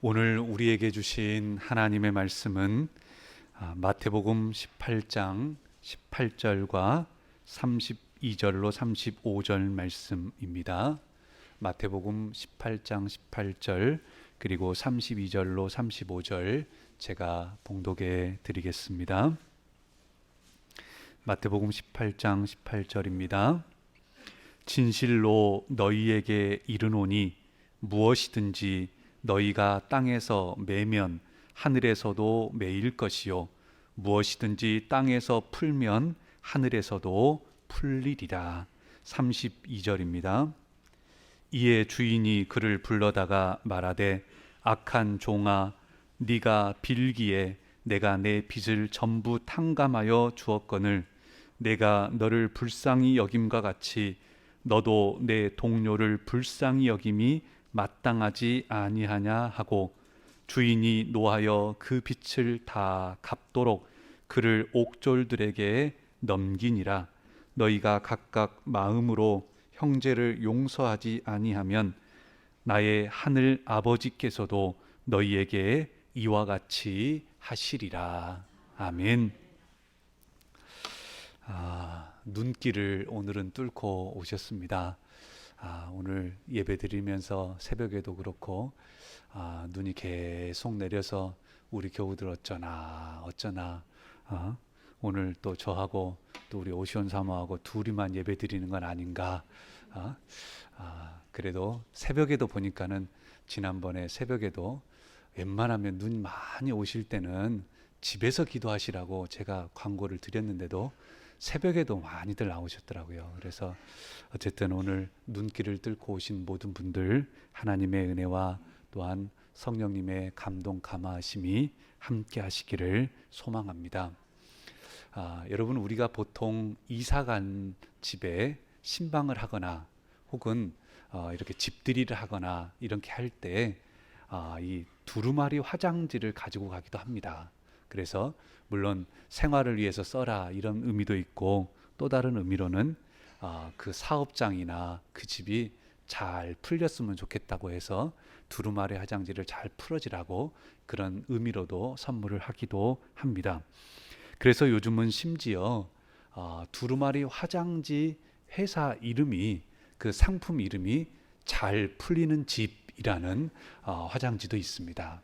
오늘 우리에게 주신 하나님의 말씀은 마태복음 18장 18절과 32절로 35절 말씀입니다. 마태복음 18장 18절 그리고 32절로 35절 제가 봉독해 드리겠습니다. 마태복음 18장 18절입니다. 진실로 너희에게 이르노니 무엇이든지 너희가 땅에서 매면 하늘에서도 매일 것이요 무엇이든지 땅에서 풀면 하늘에서도 풀리리라. 32절입니다. 이에 주인이 그를 불러다가 말하되 악한 종아 네가 빌기에 내가 내 빚을 전부 탕감하여 주었거늘 내가 너를 불쌍히 여김과 같이 너도 내 동료를 불쌍히 여김이 마땅하지 아니하냐 하고 주인이 노하여 그 빚을 다 갚도록 그를 옥졸들에게 넘기니라. 너희가 각각 마음으로 형제를 용서하지 아니하면 나의 하늘 아버지께서도 너희에게 이와 같이 하시리라. 아멘. 눈길을 오늘은 뚫고 오셨습니다. 오늘 예배 드리면서 새벽에도 그렇고 눈이 계속 내려서 우리 교우들 어쩌나 오늘 또 저하고 또 우리 오시온 사모하고 둘이만 예배 드리는 건 아닌가. 그래도 새벽에도 보니까는 지난번에 새벽에도 웬만하면 눈 많이 오실 때는 집에서 기도하시라고 제가 광고를 드렸는데도 새벽에도 많이들 나오셨더라고요. 그래서 어쨌든 오늘 눈길을 뚫고 오신 모든 분들 하나님의 은혜와 또한 성령님의 감동 감화하심이 함께 하시기를 소망합니다. 여러분, 우리가 보통 이사 간 집에 신방을 하거나 혹은 이렇게 집들이를 하거나 이렇게 할 때 이 두루마리 화장지를 가지고 가기도 합니다. 그래서 물론 생활을 위해서 써라 이런 의미도 있고 또 다른 의미로는 그 사업장이나 그 집이 잘 풀렸으면 좋겠다고 해서 두루마리 화장지를 잘 풀어지라고 그런 의미로도 선물을 하기도 합니다. 그래서 요즘은 심지어 두루마리 화장지 회사 이름이 그 상품 이름이 잘 풀리는 집이라는 화장지도 있습니다.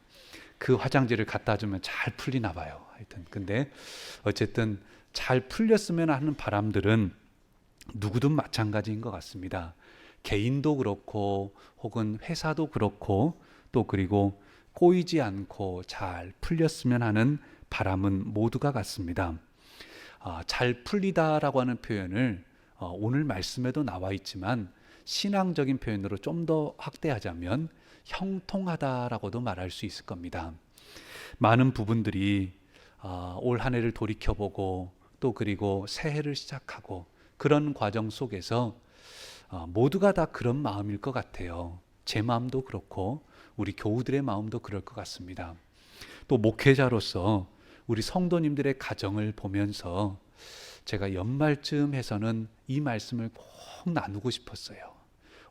그 화장지를 갖다 주면 잘 풀리나 봐요. 하여튼 근데 어쨌든 잘 풀렸으면 하는 바람들은 누구든 마찬가지인 것 같습니다. 개인도 그렇고 혹은 회사도 그렇고 또 그리고 꼬이지 않고 잘 풀렸으면 하는 바람은 모두가 같습니다. 잘 풀리다라고 하는 표현을 오늘 말씀에도 나와 있지만 신앙적인 표현으로 좀 더 확대하자면 형통하다라고도 말할 수 있을 겁니다. 많은 부분들이 올 한 해를 돌이켜보고 또 그리고 새해를 시작하고 그런 과정 속에서 모두가 다 그런 마음일 것 같아요. 제 마음도 그렇고 우리 교우들의 마음도 그럴 것 같습니다. 또 목회자로서 우리 성도님들의 가정을 보면서 제가 연말쯤 해서는 이 말씀을 꼭 나누고 싶었어요.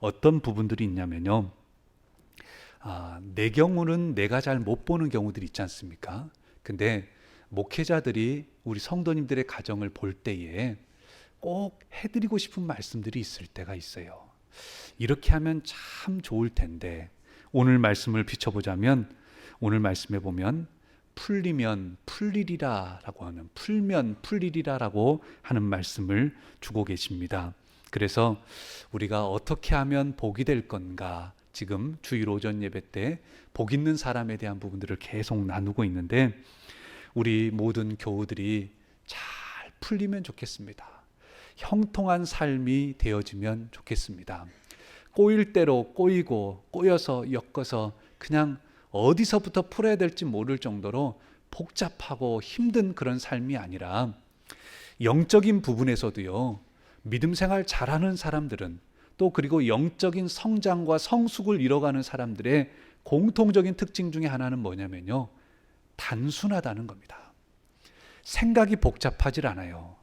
어떤 부분들이 있냐면요. 내 경우는 내가 잘 못 보는 경우들이 있지 않습니까? 근데 목회자들이 우리 성도님들의 가정을 볼 때에 꼭 해드리고 싶은 말씀들이 있을 때가 있어요. 이렇게 하면 참 좋을 텐데 오늘 말씀을 비춰보자면 오늘 말씀에 보면 풀리면 풀리리라 라고 하는 풀면 풀리리라 라고 하는 말씀을 주고 계십니다. 그래서 우리가 어떻게 하면 복이 될 건가 지금 주일 오전 예배 때 복 있는 사람에 대한 부분들을 계속 나누고 있는데 우리 모든 교우들이 잘 풀리면 좋겠습니다. 형통한 삶이 되어지면 좋겠습니다. 꼬일 대로 꼬이고 꼬여서 엮어서 그냥 어디서부터 풀어야 될지 모를 정도로 복잡하고 힘든 그런 삶이 아니라 영적인 부분에서도요. 믿음 생활 잘하는 사람들은 또 그리고 영적인 성장과 성숙을 이뤄가는 사람들의 공통적인 특징 중에 하나는 뭐냐면요. 단순하다는 겁니다. 생각이 복잡하질 않아요.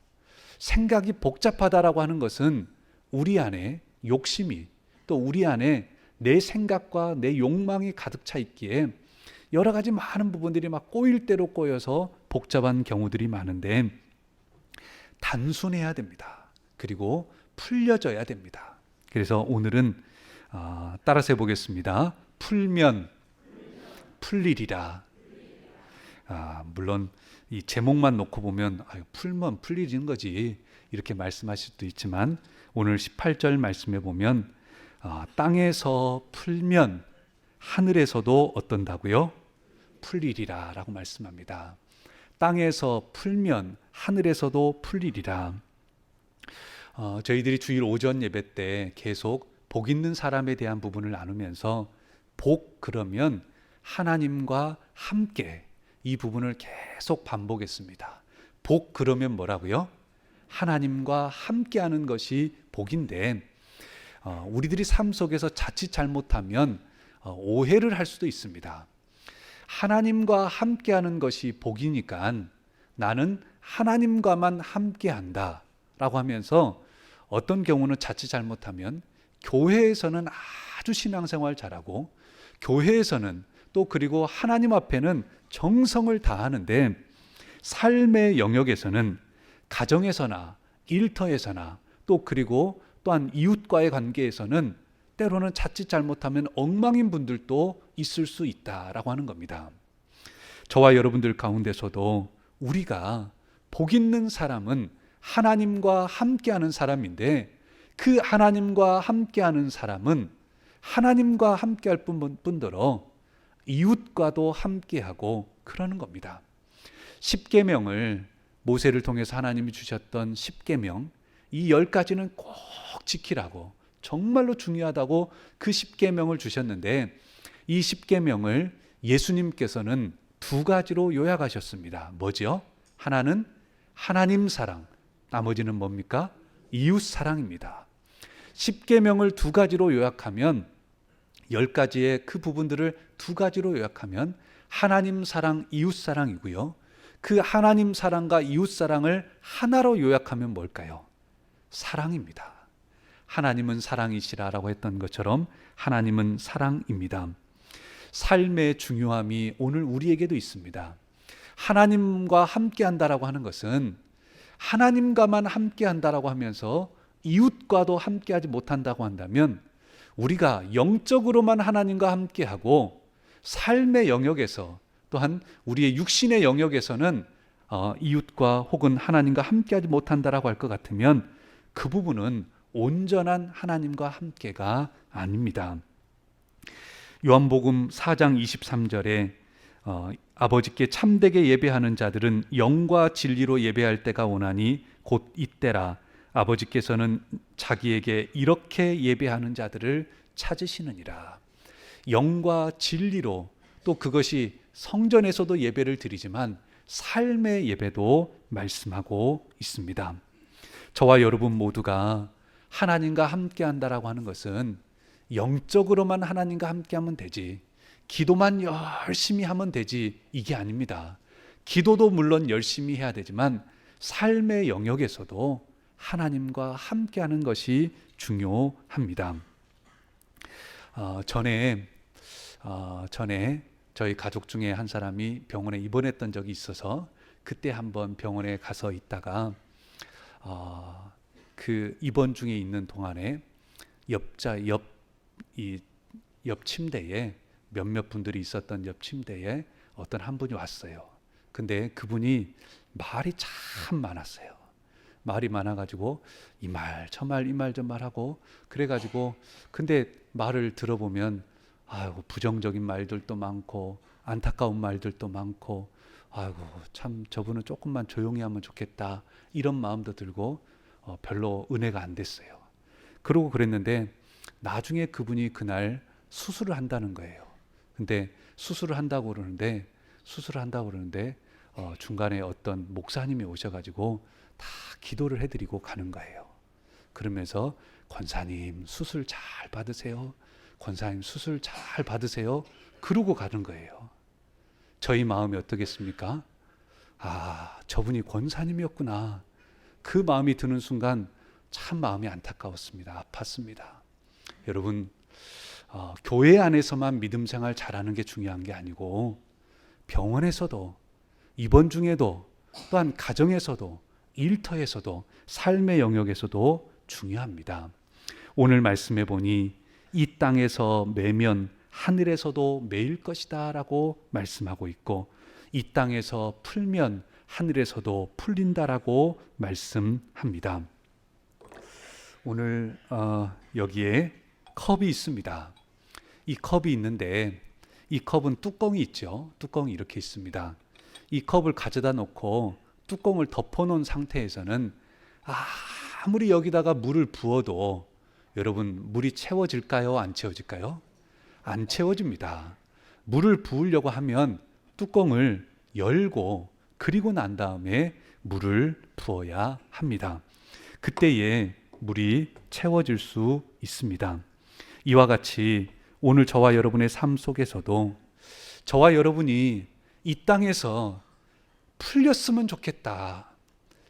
생각이 복잡하다라고 하는 것은 우리 안에 욕심이 또 우리 안에 내 생각과 내 욕망이 가득 차 있기에 여러 가지 많은 부분들이 막 꼬일 대로 꼬여서 복잡한 경우들이 많은데 단순해야 됩니다. 그리고 풀려져야 됩니다. 그래서 오늘은 따라서 해보겠습니다. 풀면 풀리리라. 물론 이 제목만 놓고 보면 풀면 풀리는 거지 이렇게 말씀하실 수도 있지만 오늘 18절 말씀에 보면 땅에서 풀면 하늘에서도 어떤다고요? 풀리리라 라고 말씀합니다. 땅에서 풀면 하늘에서도 풀리리라. 저희들이 주일 오전 예배 때 계속 복 있는 사람에 대한 부분을 나누면서 복 그러면 하나님과 함께 이 부분을 계속 반복했습니다. 복 그러면 뭐라고요? 하나님과 함께하는 것이 복인데 우리들이 삶 속에서 자칫 잘못하면 오해를 할 수도 있습니다. 하나님과 함께하는 것이 복이니까 나는 하나님과만 함께한다 라고 하면서 어떤 경우는 자칫 잘못하면 교회에서는 아주 신앙생활 잘하고 교회에서는 또 그리고 하나님 앞에는 정성을 다하는데 삶의 영역에서는 가정에서나 일터에서나 또 그리고 또한 이웃과의 관계에서는 때로는 자칫 잘못하면 엉망인 분들도 있을 수 있다라고 하는 겁니다. 저와 여러분들 가운데서도 우리가 복 있는 사람은 하나님과 함께하는 사람인데 그 하나님과 함께하는 사람은 하나님과 함께할 뿐더러 이웃과도 함께하고 그러는 겁니다. 십계명을 모세를 통해서 하나님이 주셨던 십계명 이 10가지는 꼭 지키라고 정말로 중요하다고 그 십계명을 주셨는데 이 십계명을 예수님께서는 2가지로 요약하셨습니다. 뭐죠? 하나는 하나님 사랑, 나머지는 뭡니까? 이웃 사랑입니다. 십계명을 2가지로 요약하면 10가지의 그 부분들을 2가지로 요약하면 하나님 사랑, 이웃 사랑이고요. 그 하나님 사랑과 이웃 사랑을 하나로 요약하면 뭘까요? 사랑입니다. 하나님은 사랑이시라라고 했던 것처럼 하나님은 사랑입니다. 삶의 중요함이 오늘 우리에게도 있습니다. 하나님과 함께한다라고 하는 것은 하나님과만 함께한다라고 하면서 이웃과도 함께하지 못한다고 한다면 우리가 영적으로만 하나님과 함께하고 삶의 영역에서 또한 우리의 육신의 영역에서는 이웃과 혹은 하나님과 함께하지 못한다라고 할 것 같으면 그 부분은 온전한 하나님과 함께가 아닙니다. 요한복음 4장 23절에 아버지께 참되게 예배하는 자들은 영과 진리로 예배할 때가 오나니 곧 이때라. 아버지께서는 자기에게 이렇게 예배하는 자들을 찾으시느니라. 영과 진리로 또 그것이 성전에서도 예배를 드리지만 삶의 예배도 말씀하고 있습니다. 저와 여러분 모두가 하나님과 함께한다라고 하는 것은 영적으로만 하나님과 함께하면 되지 기도만 열심히 하면 되지 이게 아닙니다. 기도도 물론 열심히 해야 되지만 삶의 영역에서도 하나님과 함께하는 것이 중요합니다. 전에 저희 가족 중에 한 사람이 병원에 입원했던 적이 있어서 그때 한번 병원에 가서 있다가 그 입원 중에 있는 동안에 옆 침대에 몇몇 분들이 있었던 옆 침대에 어떤 한 분이 왔어요. 근데 그분이 말이 참 많았어요. 말이 많아가지고 이 말 저 말 이 말 저 말 하고 그래가지고 근데 말을 들어보면 아이고 부정적인 말들도 많고 안타까운 말들도 많고 아이고 참 저분은 조금만 조용히 하면 좋겠다 이런 마음도 들고 별로 은혜가 안 됐어요. 그러고 그랬는데 나중에 그분이 그날 수술을 한다는 거예요. 근데 수술을 한다고 그러는데 중간에 어떤 목사님이 오셔가지고 다 기도를 해드리고 가는 거예요. 그러면서 권사님 수술 잘 받으세요. 권사님 수술 잘 받으세요. 그러고 가는 거예요. 저희 마음이 어떻겠습니까? 저분이 권사님이었구나. 그 마음이 드는 순간 참 마음이 안타까웠습니다. 아팠습니다. 여러분 교회 안에서만 믿음 생활 잘하는 게 중요한 게 아니고 병원에서도, 입원 중에도, 또한 가정에서도, 일터에서도, 삶의 영역에서도 중요합니다. 오늘 말씀해 보니 이 땅에서 매면 하늘에서도 매일 것이다 라고 말씀하고 있고, 이 땅에서 풀면 하늘에서도 풀린다라고 말씀합니다. 오늘 여기에 컵이 있습니다. 이 컵이 있는데 이 컵은 뚜껑이 있죠. 뚜껑이 이렇게 있습니다. 이 컵을 가져다 놓고 뚜껑을 덮어놓은 상태에서는 아무리 여기다가 물을 부어도 여러분 물이 채워질까요? 안 채워질까요? 안 채워집니다. 물을 부으려고 하면 뚜껑을 열고 그리고 난 다음에 물을 부어야 합니다. 그때에 물이 채워질 수 있습니다. 이와 같이 오늘 저와 여러분의 삶 속에서도 저와 여러분이 이 땅에서 풀렸으면 좋겠다.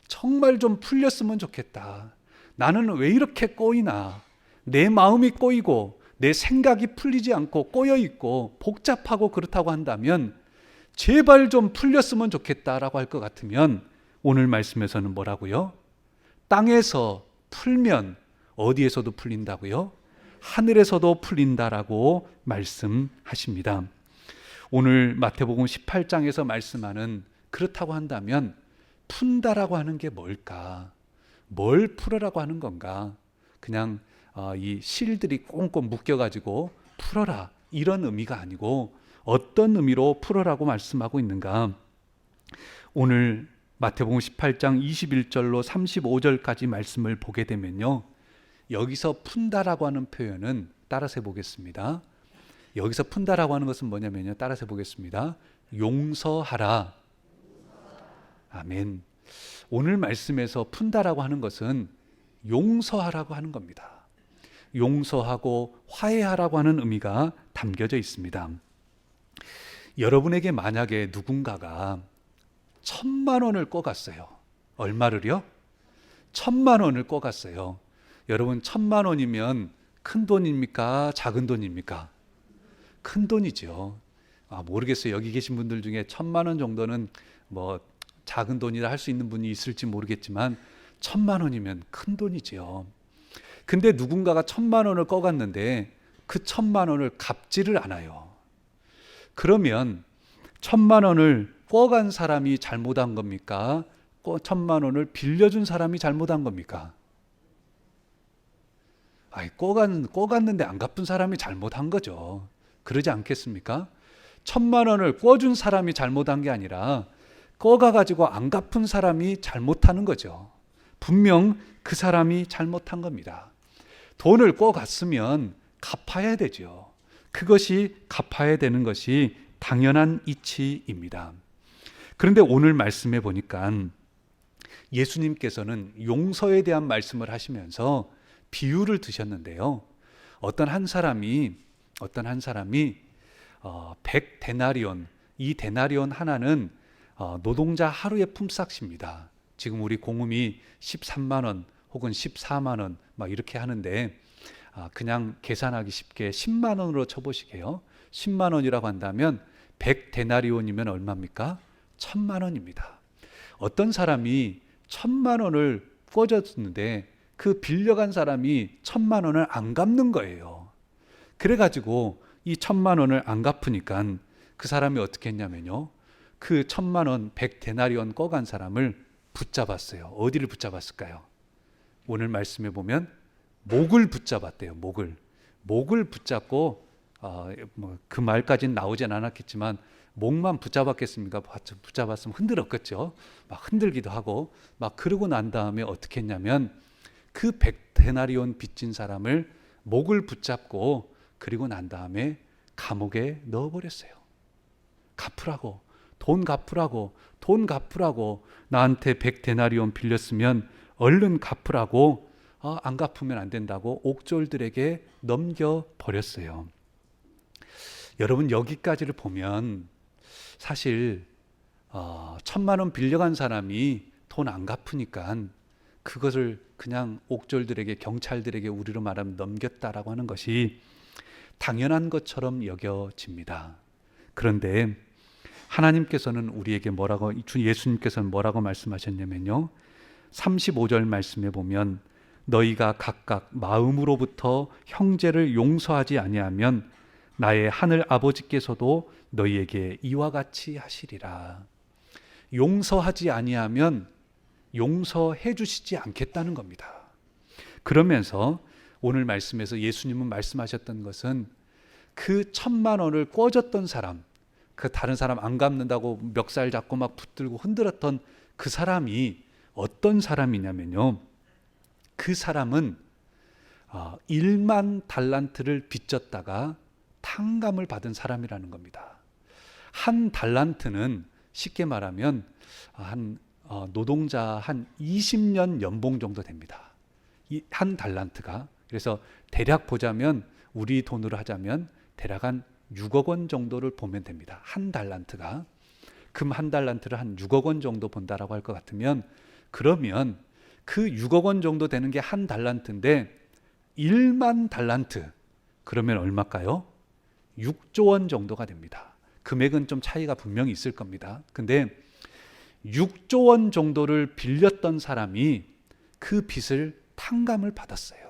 정말 좀 풀렸으면 좋겠다. 나는 왜 이렇게 꼬이나? 내 마음이 꼬이고 내 생각이 풀리지 않고 꼬여 있고 복잡하고 그렇다고 한다면 제발 좀 풀렸으면 좋겠다라고 할 것 같으면 오늘 말씀에서는 뭐라고요? 땅에서 풀면 어디에서도 풀린다고요? 하늘에서도 풀린다라고 말씀하십니다. 오늘 마태복음 18장에서 말씀하는 그렇다고 한다면 푼다라고 하는 게 뭘까? 뭘 풀어라고 하는 건가? 그냥 이 실들이 꽁꽁 묶여가지고 풀어라 이런 의미가 아니고 어떤 의미로 풀어라고 말씀하고 있는가? 오늘 마태복음 18장 21절로 35절까지 말씀을 보게 되면요, 여기서 푼다라고 하는 표현은 따라서 해보겠습니다. 여기서 푼다라고 하는 것은 뭐냐면요, 따라서 해보겠습니다. 용서하라. 아멘. 오늘 말씀에서 푼다라고 하는 것은 용서하라고 하는 겁니다. 용서하고 화해하라고 하는 의미가 담겨져 있습니다. 여러분에게 만약에 누군가가 1,000만 원을 꿔갔어요. 얼마를요? 1,000만 원을 꿔갔어요. 여러분 1,000만 원이면 큰 돈입니까? 작은 돈입니까? 큰 돈이죠. 모르겠어요. 여기 계신 분들 중에 1,000만 원 정도는 뭐 작은 돈이라 할 수 있는 분이 있을지 모르겠지만 1,000만 원이면 큰 돈이죠. 근데 누군가가 1,000만 원을 꿔갔는데 그 1,000만 원을 갚지를 않아요. 그러면 1,000만 원을 꿔간 사람이 잘못한 겁니까? 1,000만 원을 빌려준 사람이 잘못한 겁니까? 꿔갔는데 안 갚은 사람이 잘못한 거죠. 그러지 않겠습니까? 1,000만 원을 꿔준 사람이 잘못한 게 아니라 꿔가가지고 안 갚은 사람이 잘못하는 거죠. 분명 그 사람이 잘못한 겁니다. 돈을 꿔갔으면 갚아야 되죠. 그것이 갚아야 되는 것이 당연한 이치입니다. 그런데 오늘 말씀해 보니까 예수님께서는 용서에 대한 말씀을 하시면서 비유를 드셨는데요. 어떤 한 사람이 100데나리온, 이 데나리온 하나는 노동자 하루의 품삯입니다. 지금 우리 공음이 13만 원 혹은 14만 원 막 이렇게 하는데 그냥 계산하기 쉽게 10만 원으로 쳐보시게요. 10만 원이라고 한다면 100데나리온이면 얼마입니까? 1,000만 원입니다. 어떤 사람이 1,000만 원을 꿔줬는데 그 빌려간 사람이 1,000만 원을 안 갚는 거예요. 그래가지고 이 1,000만 원을 안 갚으니까 그 사람이 어떻게 했냐면요, 그 1,000만 원 100데나리온 꿔간 사람을 붙잡았어요. 어디를 붙잡았을까요? 오늘 말씀에 보면 목을 붙잡았대요. 목을 붙잡고 그 말까지는 나오진 않았겠지만 목만 붙잡았겠습니까? 붙잡았으면 흔들었겠죠. 막 흔들기도 하고 막 그러고 난 다음에 어떻게 했냐면 그 100데나리온 빚진 사람을 목을 붙잡고 그리고 난 다음에 감옥에 넣어버렸어요. 갚으라고, 돈 갚으라고, 나한테 100데나리온 빌렸으면 얼른 갚으라고, 안 갚으면 안 된다고 옥졸들에게 넘겨버렸어요. 여러분 여기까지를 보면 사실 1,000만 원 빌려간 사람이 돈 안 갚으니까 그것을 그냥 옥졸들에게, 경찰들에게 우리로 말하면 넘겼다라고 하는 것이 당연한 것처럼 여겨집니다. 그런데 하나님께서는 우리에게 주 예수님께서는 뭐라고 말씀하셨냐면요, 35절 말씀에 보면 너희가 각각 마음으로부터 형제를 용서하지 아니하면 나의 하늘 아버지께서도 너희에게 이와 같이 하시리라. 용서하지 아니하면 용서해 주시지 않겠다는 겁니다. 그러면서 오늘 말씀에서 예수님은 말씀하셨던 것은 그 1,000,000원을 꿔줬던 사람, 그 다른 사람 안 갚는다고 멱살 잡고 막 붙들고 흔들었던 그 사람이 어떤 사람이냐면요, 그 사람은 1만 달란트를 빚졌다가 탕감을 받은 사람이라는 겁니다. 한 달란트는 쉽게 말하면 노동자 한 20년 연봉 정도 됩니다. 한 달란트가. 그래서 대략 보자면 우리 돈으로 하자면 대략 한 6억 원 정도를 보면 됩니다. 한 달란트가. 금 한 달란트를 한 6억 원 정도 본다라고 할 것 같으면, 그러면 그 6억 원 정도 되는 게 한 달란트인데 1만 달란트 그러면 얼마일까요? 6조 원 정도가 됩니다. 금액은 좀 차이가 분명히 있을 겁니다. 근데 6조 원 정도를 빌렸던 사람이 그 빚을 탕감을 받았어요.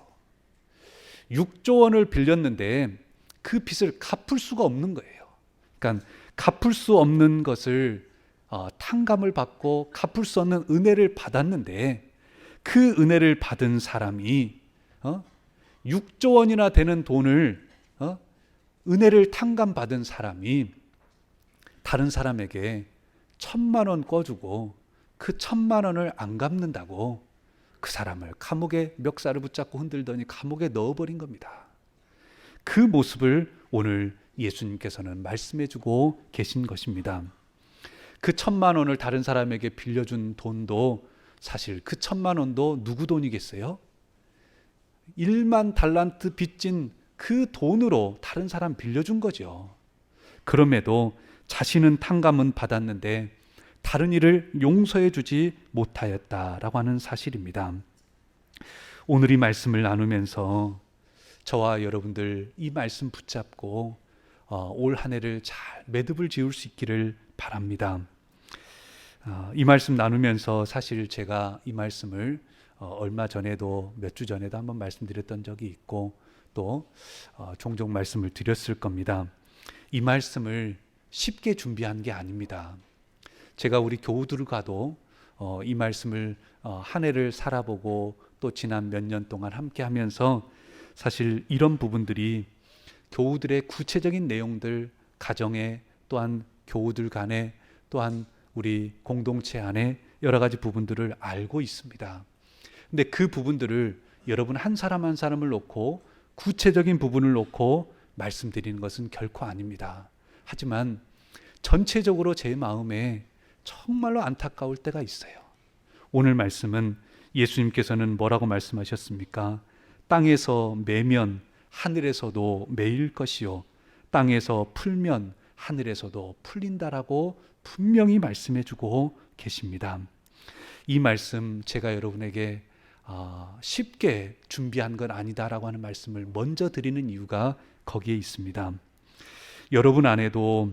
6조 원을 빌렸는데 그 빚을 갚을 수가 없는 거예요. 그러니까 갚을 수 없는 것을 탕감을 받고 갚을 수 없는 은혜를 받았는데, 그 은혜를 받은 사람이 6조 원이나 되는 돈을 은혜를 탕감받은 사람이 다른 사람에게 1,000,000원 꿔주고 그 1,000,000원을 안 갚는다고 그 사람을 감옥에 멱살을 붙잡고 흔들더니 감옥에 넣어버린 겁니다. 그 모습을 오늘 예수님께서는 말씀해주고 계신 것입니다. 그 1,000,000원을 다른 사람에게 빌려준 돈도 사실 그 1,000,000원도 누구 돈이겠어요? 1만 달란트 빚진 그 돈으로 다른 사람 빌려준 거죠. 그럼에도 자신은 탕감은 받았는데 다른 이를 용서해 주지 못하였다라고 하는 사실입니다. 오늘 이 말씀을 나누면서 저와 여러분들 이 말씀 붙잡고 올 한 해를 잘 매듭을 지을 수 있기를 바랍니다. 이 말씀 나누면서 사실 제가 이 말씀을 얼마 전에도 몇 주 전에도 한번 말씀드렸던 적이 있고 또 종종 말씀을 드렸을 겁니다. 이 말씀을 쉽게 준비한 게 아닙니다. 제가 우리 교우들과도 이 말씀을 한 해를 살아보고 또 지난 몇 년 동안 함께 하면서 사실 이런 부분들이 교우들의 구체적인 내용들, 가정에 또한 교우들 간에 또한 우리 공동체 안에 여러 가지 부분들을 알고 있습니다. 근데 그 부분들을 여러분 한 사람 한 사람을 놓고 구체적인 부분을 놓고 말씀드리는 것은 결코 아닙니다. 하지만 전체적으로 제 마음에 정말로 안타까울 때가 있어요. 오늘 말씀은 예수님께서는 뭐라고 말씀하셨습니까? 땅에서 매면 하늘에서도 매일 것이요 땅에서 풀면 하늘에서도 풀린다라고 분명히 말씀해 주고 계십니다. 이 말씀 제가 여러분에게 쉽게 준비한 건 아니다라고 하는 말씀을 먼저 드리는 이유가 거기에 있습니다. 여러분 안에도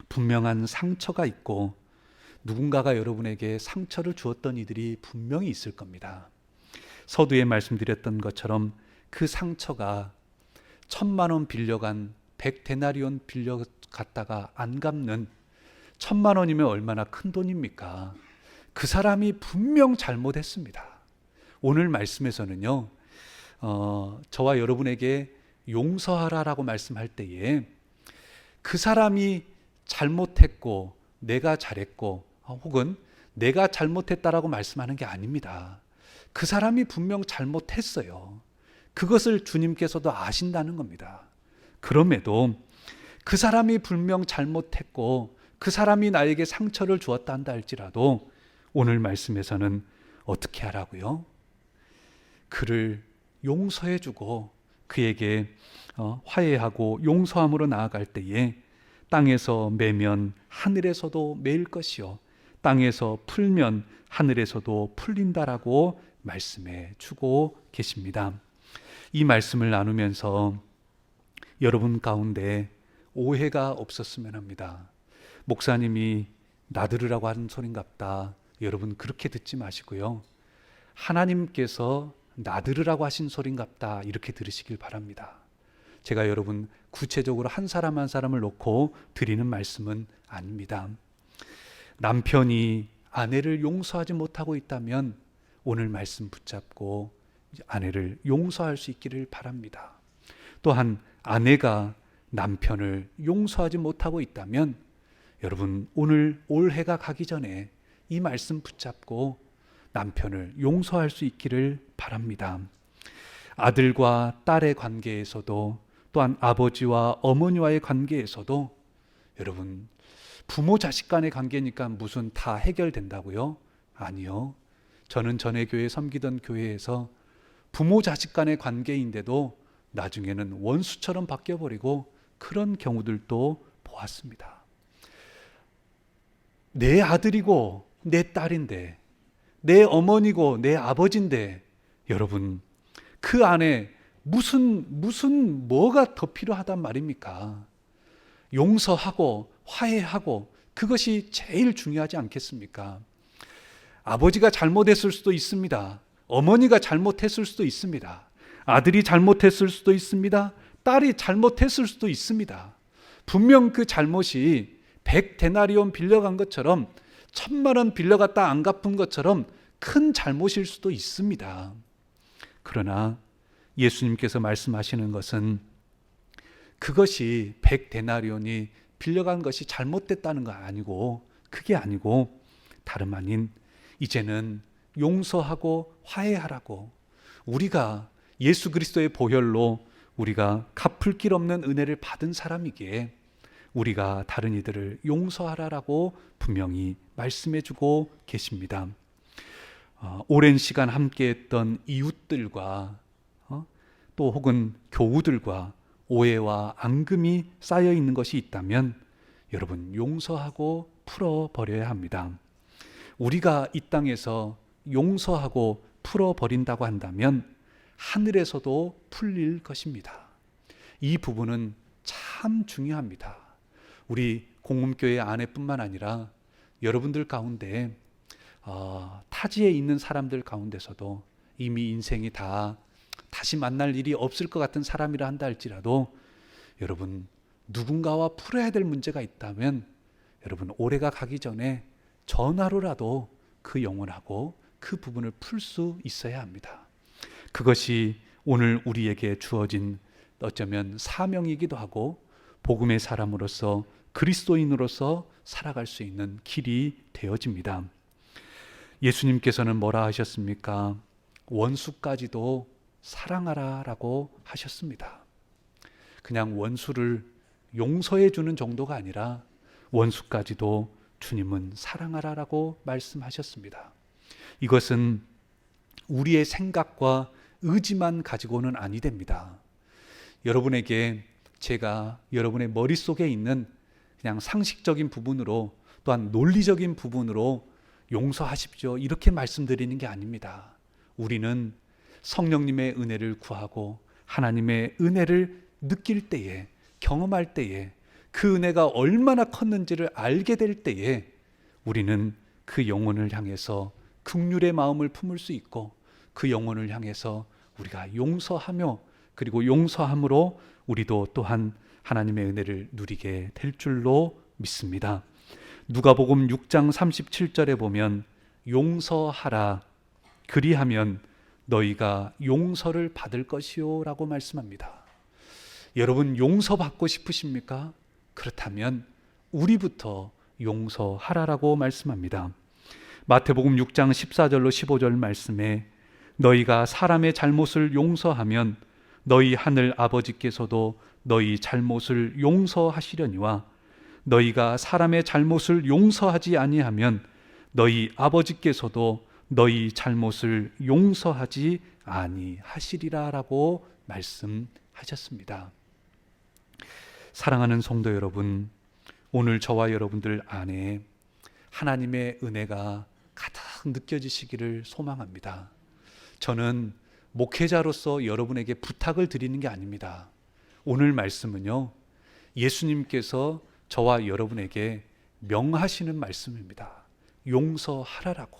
분명한 상처가 있고 누군가가 여러분에게 상처를 주었던 이들이 분명히 있을 겁니다. 서두에 말씀드렸던 것처럼 그 상처가 1,000,000원 빌려간 100데나리온 빌려갔다가 안 갚는 1,000,000원이면 얼마나 큰 돈입니까? 그 사람이 분명 잘못했습니다. 오늘 말씀에서는요, 저와 여러분에게 용서하라라고 말씀할 때에 그 사람이 잘못했고 내가 잘했고 혹은 내가 잘못했다라고 말씀하는 게 아닙니다. 그 사람이 분명 잘못했어요. 그것을 주님께서도 아신다는 겁니다. 그럼에도 그 사람이 분명 잘못했고 그 사람이 나에게 상처를 주었다 한다 할지라도 오늘 말씀에서는 어떻게 하라고요? 그를 용서해주고 그에게 화해하고 용서함으로 나아갈 때에 땅에서 매면 하늘에서도 매일 것이요 땅에서 풀면 하늘에서도 풀린다라고 말씀해 주고 계십니다. 이 말씀을 나누면서 여러분 가운데 오해가 없었으면 합니다. 목사님이 나들으라고 하는 소린갑다. 여러분 그렇게 듣지 마시고요. 하나님께서 나들으라고 하신 소린갑다. 이렇게 들으시길 바랍니다. 제가 여러분 구체적으로 한 사람 한 사람을 놓고 드리는 말씀은 아닙니다. 남편이 아내를 용서하지 못하고 있다면 오늘 말씀 붙잡고 아내를 용서할 수 있기를 바랍니다. 또한 아내가 남편을 용서하지 못하고 있다면 여러분 오늘 올해가 가기 전에 이 말씀 붙잡고 남편을 용서할 수 있기를 바랍니다. 아들과 딸의 관계에서도 또한 아버지와 어머니와의 관계에서도 여러분 부모 자식 간의 관계니까 무슨 다 해결된다고요? 아니요. 저는 전에 교회 섬기던 교회에서 부모 자식 간의 관계인데도 나중에는 원수처럼 바뀌어버리고 그런 경우들도 보았습니다. 내 아들이고 내 딸인데, 내 어머니고 내 아버지인데 여러분 그 안에 무슨 뭐가 더 필요하단 말입니까? 용서하고 화해하고 그것이 제일 중요하지 않겠습니까? 아버지가 잘못했을 수도 있습니다. 어머니가 잘못했을 수도 있습니다. 아들이 잘못했을 수도 있습니다. 딸이 잘못했을 수도 있습니다. 분명 그 잘못이 100데나리온 빌려간 것처럼 1000만 빌려갔다 안 갚은 것처럼 큰 잘못일 수도 있습니다. 그러나 예수님께서 말씀하시는 것은 그것이 100데나리온이 빌려간 것이 잘못됐다는 거 아니고, 그게 아니고 다름 아닌 이제는 용서하고 화해하라고, 우리가 예수 그리스도의 보혈로 우리가 갚을 길 없는 은혜를 받은 사람이기에 우리가 다른 이들을 용서하라라고 분명히 말씀해주고 계십니다. 오랜 시간 함께했던 이웃들과 또 혹은 교우들과 오해와 앙금이 쌓여 있는 것이 있다면 여러분 용서하고 풀어버려야 합니다. 우리가 이 땅에서 용서하고 풀어버린다고 한다면 하늘에서도 풀릴 것입니다. 이 부분은 참 중요합니다. 우리 공음교회 안에뿐만 아니라 여러분들 가운데 타지에 있는 사람들 가운데서도 이미 인생이 다시 만날 일이 없을 것 같은 사람이라 한다 할지라도 여러분 누군가와 풀어야 될 문제가 있다면 여러분 올해가 가기 전에 전화로라도 그 영혼하고 그 부분을 풀 수 있어야 합니다. 그것이 오늘 우리에게 주어진 어쩌면 사명이기도 하고 복음의 사람으로서 그리스도인으로서 살아갈 수 있는 길이 되어집니다. 예수님께서는 뭐라 하셨습니까? 원수까지도 사랑하라 라고 하셨습니다. 그냥 원수를 용서해 주는 정도가 아니라 원수까지도 주님은 사랑하라 라고 말씀하셨습니다. 이것은 우리의 생각과 의지만 가지고는 아니 됩니다. 여러분에게 제가 여러분의 머릿속에 있는 그냥 상식적인 부분으로 또한 논리적인 부분으로 용서하십시오 이렇게 말씀드리는 게 아닙니다. 우리는 성령님의 은혜를 구하고 하나님의 은혜를 느낄 때에, 경험할 때에, 그 은혜가 얼마나 컸는지를 알게 될 때에 우리는 그 영혼을 향해서 긍휼의 마음을 품을 수 있고 그 영혼을 향해서 우리가 용서하며 그리고 용서함으로 우리도 또한 하나님의 은혜를 누리게 될 줄로 믿습니다. 누가복음 6장 37절에 보면 용서하라 그리하면 너희가 용서를 받을 것이요 라고 말씀합니다. 여러분 용서받고 싶으십니까? 그렇다면 우리부터 용서하라라고 말씀합니다. 마태복음 6장 14절로 15절 말씀에 너희가 사람의 잘못을 용서하면 너희 하늘 아버지께서도 너희 잘못을 용서하시려니와 너희가 사람의 잘못을 용서하지 아니하면 너희 아버지께서도 너희 잘못을 용서하지 아니하시리라라고 말씀하셨습니다. 사랑하는 성도 여러분, 오늘 저와 여러분들 안에 하나님의 은혜가 가득 느껴지시기를 소망합니다. 저는 목회자로서 여러분에게 부탁을 드리는 게 아닙니다. 오늘 말씀은요, 예수님께서 저와 여러분에게 명하시는 말씀입니다. 용서하라라고,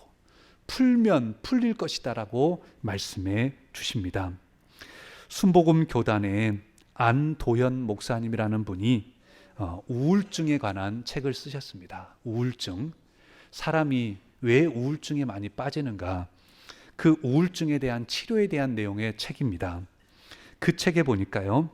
풀면 풀릴 것이다라고 말씀해 주십니다. 순복음 교단의 안도현 목사님이라는 분이 우울증에 관한 책을 쓰셨습니다. 우울증, 사람이 왜 우울증에 많이 빠지는가, 그 우울증에 대한 치료에 대한 내용의 책입니다. 그 책에 보니까요,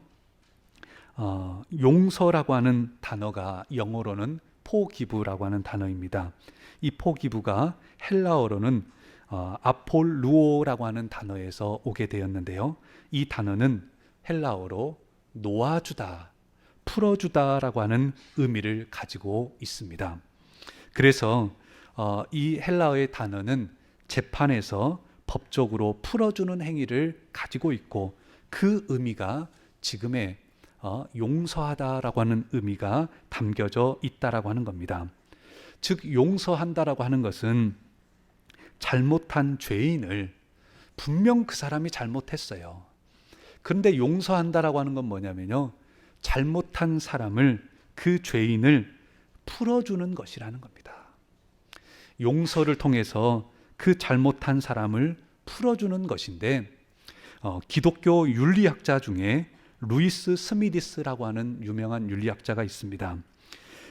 용서라고 하는 단어가 영어로는 포기브라고 하는 단어입니다. 이 포기브가 헬라어로는 아폴루오라고 하는 단어에서 오게 되었는데요, 이 단어는 헬라어로 놓아주다, 풀어주다라고 하는 의미를 가지고 있습니다. 그래서 이 헬라어의 단어는 재판에서 법적으로 풀어주는 행위를 가지고 있고, 그 의미가 지금의 용서하다라고 하는 의미가 담겨져 있다라고 하는 겁니다. 즉, 용서한다라고 하는 것은 잘못한 죄인을, 분명 그 사람이 잘못했어요. 그런데 용서한다라고 하는 건 뭐냐면요, 잘못한 사람을, 그 죄인을 풀어주는 것이라는 겁니다. 용서를 통해서 그 잘못한 사람을 풀어주는 것인데, 기독교 윤리학자 중에 루이스 스미디스라고 하는 유명한 윤리학자가 있습니다.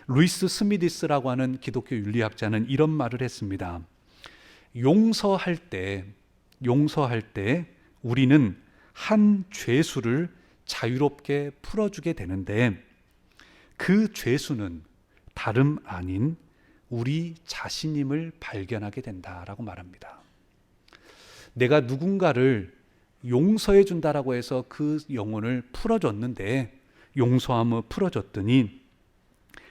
루이스 스미디스라고 하는 기독교 윤리학자는 이런 말을 했습니다. 용서할 때 우리는 한 죄수를 자유롭게 풀어주게 되는데, 그 죄수는 다름 아닌 우리 자신임을 발견하게 된다라고 말합니다. 내가 누군가를 용서해 준다라고 해서 그 영혼을 풀어줬는데, 용서함을 풀어줬더니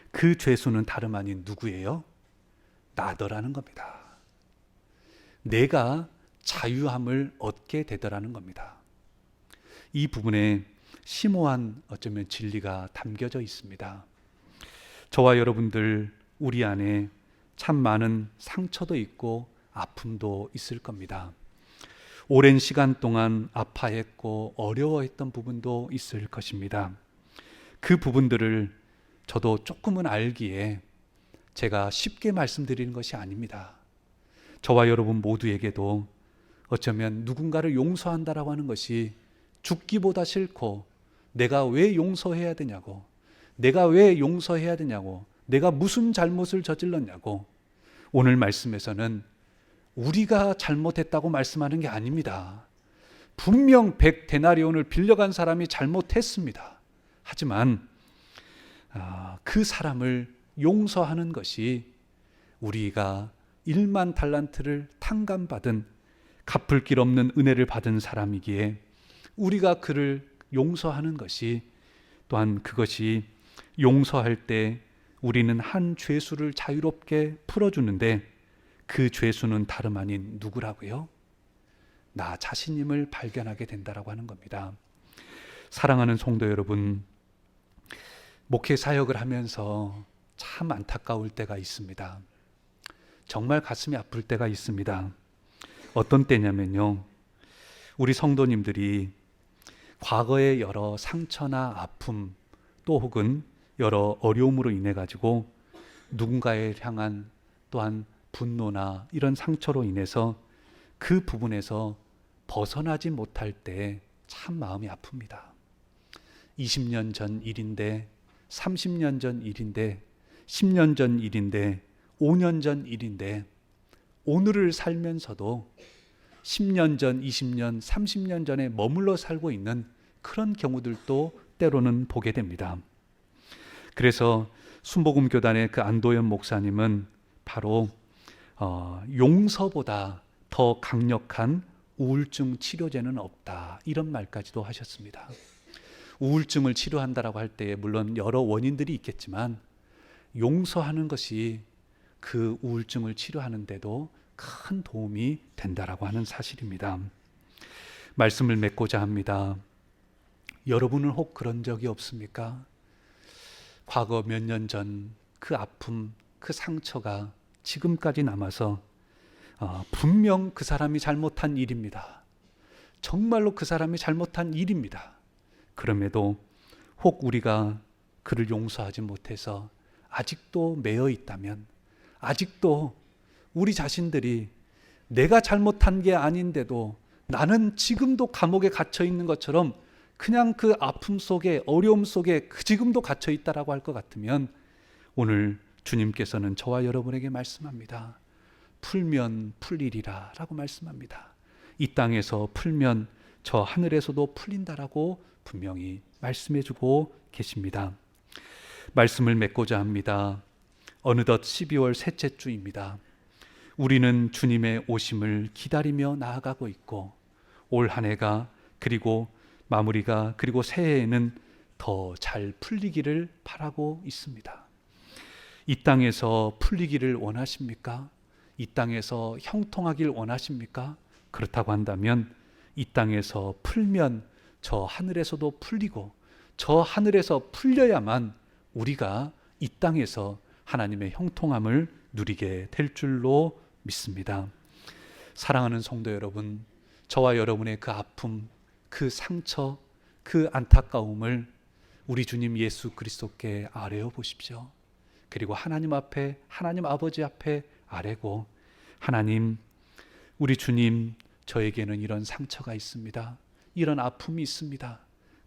그 죄수는 다름 아닌 누구예요? 나더라는 겁니다. 내가 자유함을 얻게 되더라는 겁니다. 이 부분에 심오한 어쩌면 진리가 담겨져 있습니다. 저와 여러분들, 우리 안에 참 많은 상처도 있고 아픔도 있을 겁니다. 오랜 시간 동안 아파했고 어려워했던 부분도 있을 것입니다. 그 부분들을 저도 조금은 알기에 제가 쉽게 말씀드리는 것이 아닙니다. 저와 여러분 모두에게도 어쩌면 누군가를 용서한다라고 하는 것이 죽기보다 싫고, 내가 왜 용서해야 되냐고, 내가 왜 용서해야 되냐고, 내가 무슨 잘못을 저질렀냐고, 오늘 말씀에서는 우리가 잘못했다고 말씀하는 게 아닙니다. 분명 100데나리온을 빌려간 사람이 잘못했습니다. 하지만 그 사람을 용서하는 것이 우리가 1만 달란트를 탕감받은, 갚을 길 없는 은혜를 받은 사람이기에 우리가 그를 용서하는 것이, 또한 그것이 용서할 때 우리는 한 죄수를 자유롭게 풀어주는데, 그 죄수는 다름 아닌 누구라고요? 나 자신임을 발견하게 된다라고 하는 겁니다. 사랑하는 성도 여러분, 목회 사역을 하면서 참 안타까울 때가 있습니다. 정말 가슴이 아플 때가 있습니다. 어떤 때냐면요, 우리 성도님들이 과거의 여러 상처나 아픔, 또 혹은 여러 어려움으로 인해 가지고 누군가에 향한 또한 분노나 이런 상처로 인해서 그 부분에서 벗어나지 못할 때 참 마음이 아픕니다. 20년 전 일인데, 30년 전 일인데, 10년 전 일인데, 5년 전 일인데, 오늘을 살면서도 10년 전, 20년, 30년 전에 머물러 살고 있는 그런 경우들도 때로는 보게 됩니다. 그래서 순복음교단의 그 안도현 목사님은 바로 용서보다 더 강력한 우울증 치료제는 없다, 이런 말까지도 하셨습니다. 우울증을 치료한다라고 할 때 물론 여러 원인들이 있겠지만, 용서하는 것이 그 우울증을 치료하는 데도 큰 도움이 된다라고 하는 사실입니다. 말씀을 맺고자 합니다. 여러분은 혹 그런 적이 없습니까? 과거 몇 년 전 그 아픔, 그 상처가 지금까지 남아서 분명 그 사람이 잘못한 일입니다. 정말로 그 사람이 잘못한 일입니다. 그럼에도 혹 우리가 그를 용서하지 못해서 아직도 매여 있다면, 아직도 우리 자신들이 내가 잘못한 게 아닌데도 나는 지금도 감옥에 갇혀 있는 것처럼 그냥 그 아픔 속에, 어려움 속에 지금도 갇혀 있다라고 할 것 같으면, 오늘 주님께서는 저와 여러분에게 말씀합니다. 풀면 풀리리라 라고 말씀합니다. 이 땅에서 풀면 저 하늘에서도 풀린다라고 분명히 말씀해주고 계십니다. 말씀을 맺고자 합니다. 어느덧 12월 셋째 주입니다. 우리는 주님의 오심을 기다리며 나아가고 있고, 올 한 해가, 그리고 마무리가, 그리고 새해에는 더 잘 풀리기를 바라고 있습니다. 이 땅에서 풀리기를 원하십니까? 이 땅에서 형통하길 원하십니까? 그렇다고 한다면 이 땅에서 풀면 저 하늘에서도 풀리고, 저 하늘에서 풀려야만 우리가 이 땅에서 하나님의 형통함을 누리게 될 줄로 믿습니다. 사랑하는 성도 여러분, 저와 여러분의 그 아픔, 그 상처, 그 안타까움을 우리 주님 예수 그리스도께 아뢰어 보십시오. 그리고 하나님 앞에, 하나님 아버지 앞에 아뢰고, 하나님, 우리 주님, 저에게는 이런 상처가 있습니다. 이런 아픔이 있습니다.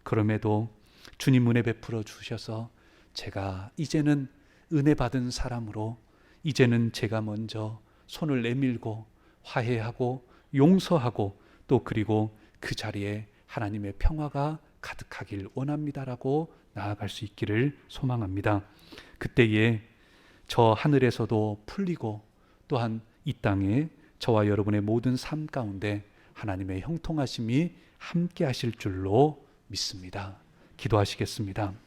그럼에도 주님 은혜 베풀어 주셔서 제가 이제는 은혜 받은 사람으로, 이제는 제가 먼저 손을 내밀고 화해하고 용서하고, 또 그리고 그 자리에 하나님의 평화가 가득하길 원합니다라고 나아갈 수 있기를 소망합니다. 그때에 저 하늘에서도 풀리고, 또한 이 땅에 저와 여러분의 모든 삶 가운데 하나님의 형통하심이 함께 하실 줄로 믿습니다. 기도하시겠습니다.